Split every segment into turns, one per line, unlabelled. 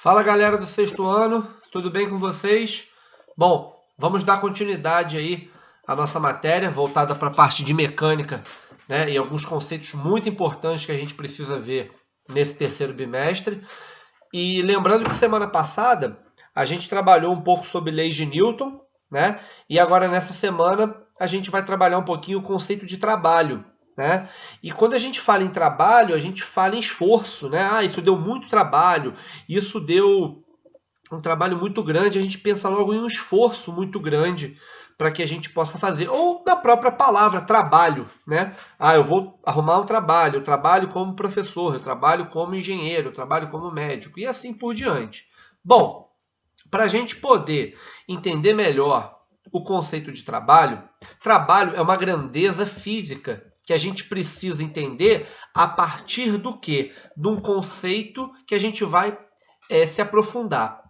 Fala galera do sexto ano, tudo bem com vocês? Bom, vamos dar continuidade aí à nossa matéria voltada para a parte de mecânica, né? E alguns conceitos muito importantes que a gente precisa ver nesse terceiro bimestre. E lembrando que semana passada a gente trabalhou um pouco sobre leis de Newton, né? E agora nessa semana a gente vai trabalhar um pouquinho o conceito de trabalho, né? E quando a gente fala em trabalho, a gente fala em esforço, né? Ah, isso deu muito trabalho, isso deu um trabalho muito grande, a gente pensa logo em um esforço muito grande para que a gente possa fazer. Ou na própria palavra, trabalho, né? Ah, eu vou arrumar um trabalho, eu trabalho como professor, eu trabalho como engenheiro, eu trabalho como médico, e assim por diante. Bom, para a gente poder entender melhor o conceito de trabalho, trabalho é uma grandeza física que a gente precisa entender a partir do quê? De um conceito que a gente vai se aprofundar.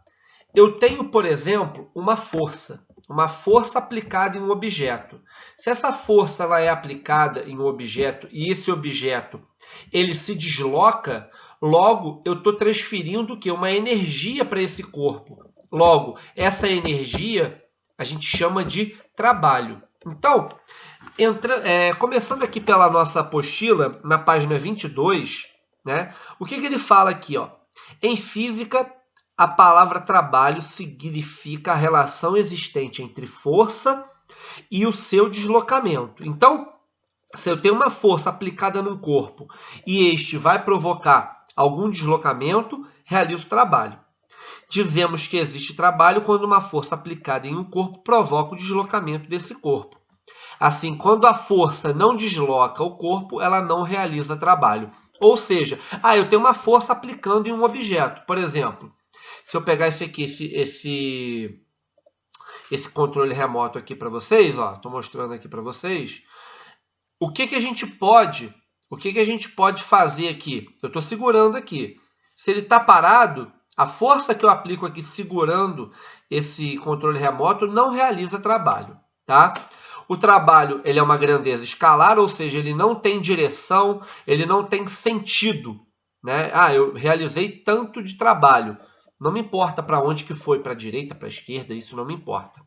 Eu tenho, por exemplo, uma força aplicada em um objeto. Se essa força ela é aplicada em um objeto e esse objeto ele se desloca, logo eu estou transferindo o quê? Uma energia para esse corpo. Logo, essa energia a gente chama de trabalho. Então, começando aqui pela nossa apostila, na página 22, né, o que ele fala aqui? Ó? Em física, a palavra trabalho significa a relação existente entre força e o seu deslocamento. Então, se eu tenho uma força aplicada num corpo e este vai provocar algum deslocamento, realizo trabalho. Dizemos que existe trabalho quando uma força aplicada em um corpo provoca o deslocamento desse corpo. Assim, quando a força não desloca o corpo, ela não realiza trabalho. Ou seja, eu tenho uma força aplicando em um objeto. Por exemplo, se eu pegar esse aqui, esse controle remoto aqui para vocês, ó, estou mostrando aqui para vocês, o que a gente pode fazer aqui? Eu estou segurando aqui. Se ele está parado, a força que eu aplico aqui segurando esse controle remoto não realiza trabalho, tá? O trabalho ele é uma grandeza escalar, ou seja, ele não tem direção, ele não tem sentido, né? Eu realizei tanto de trabalho. Não me importa para onde que foi, para a direita, para a esquerda, isso não me importa.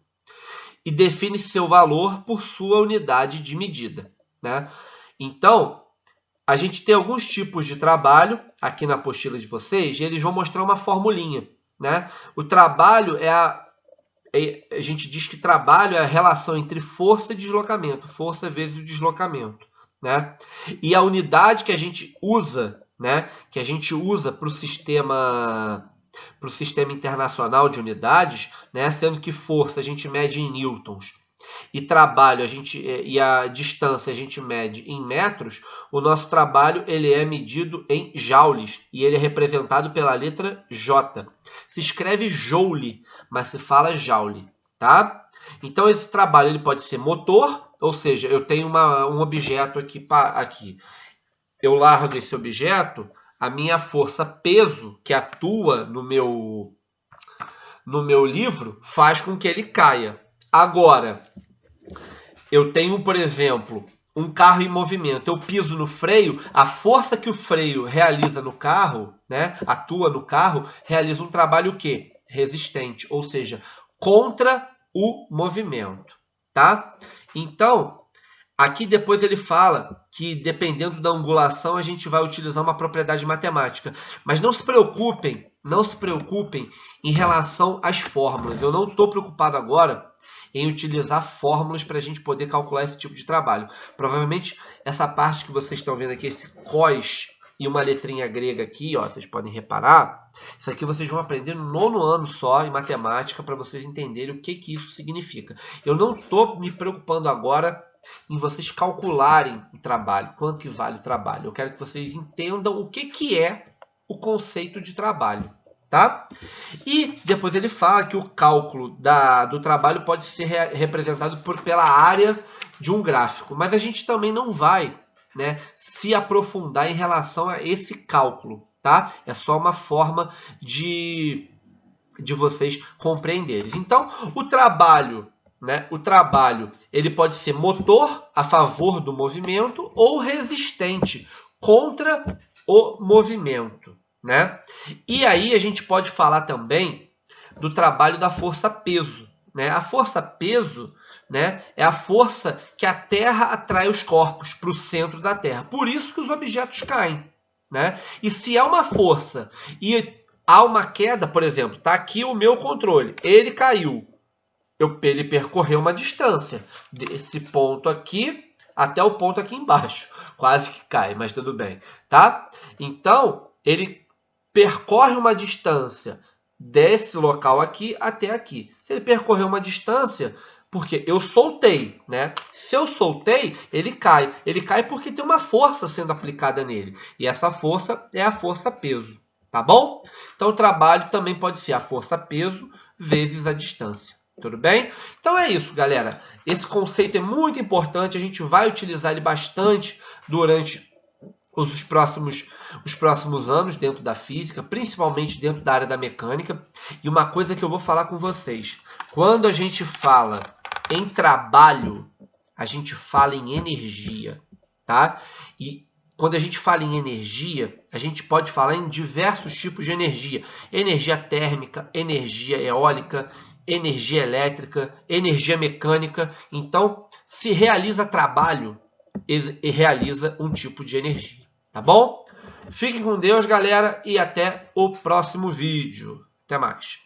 E define seu valor por sua unidade de medida, né? Então, a gente tem alguns tipos de trabalho aqui na apostila de vocês, e eles vão mostrar uma formulinha, né? O trabalho a gente diz que trabalho é a relação entre força e deslocamento, força vezes o deslocamento, né? E a unidade que a gente usa, né? Que a gente usa para o sistema internacional de unidades, né? Sendo que força a gente mede em newtons e trabalho e a distância a gente mede em metros, o nosso trabalho ele é medido em joules e ele é representado pela letra J. Se escreve joule, mas se fala joule, tá? Então esse trabalho ele pode ser motor, ou seja, eu tenho um objeto aqui. Eu largo esse objeto, a minha força peso que atua no meu livro faz com que ele caia. Agora, eu tenho, por exemplo, um carro em movimento. Eu piso no freio, a força que o freio realiza no carro, né, atua no carro, realiza um trabalho o quê? Resistente, ou seja, contra o movimento, tá? Então, aqui depois ele fala que dependendo da angulação a gente vai utilizar uma propriedade matemática. Mas não se preocupem em relação às fórmulas. Eu não estou preocupado agora em utilizar fórmulas para a gente poder calcular esse tipo de trabalho. Provavelmente essa parte que vocês estão vendo aqui, esse cos e uma letrinha grega aqui, ó, vocês podem reparar, isso aqui vocês vão aprender no 9º ano só em matemática para vocês entenderem o que isso significa. Eu não estou me preocupando agora em vocês calcularem o trabalho, quanto que vale o trabalho. Eu quero que vocês entendam o que é o conceito de trabalho, tá? E depois ele fala que o cálculo do trabalho pode ser representado pela área de um gráfico, mas a gente também não vai, né, se aprofundar em relação a esse cálculo, tá? É só uma forma de vocês compreenderem. Então, o trabalho, né, ele pode ser motor a favor do movimento ou resistente contra o movimento, né? E aí a gente pode falar também do trabalho da força-peso, né? A força-peso, né, é a força que a Terra atrai os corpos para o centro da Terra. Por isso que os objetos caem, né? E se há uma força e há uma queda, por exemplo, está aqui o meu controle, ele caiu, ele percorreu uma distância desse ponto aqui até o ponto aqui embaixo. Quase que cai, mas tudo bem, tá? Então, ele percorre uma distância desse local aqui até aqui. Se ele percorreu uma distância, porque eu soltei, né? Se eu soltei, ele cai. Ele cai porque tem uma força sendo aplicada nele. E essa força é a força-peso, tá bom? Então, o trabalho também pode ser a força-peso vezes a distância. Tudo bem? Então é isso, galera. Esse conceito é muito importante. A gente vai utilizar ele bastante durante os próximos anos dentro da física, principalmente dentro da área da mecânica. E uma coisa que eu vou falar com vocês. Quando a gente fala em trabalho, a gente fala em energia, tá? E quando a gente fala em energia, a gente pode falar em diversos tipos de energia. Energia térmica, energia eólica, energia elétrica, energia mecânica. Então, se realiza trabalho e realiza um tipo de energia, tá bom? Fiquem com Deus, galera, e até o próximo vídeo. Até mais.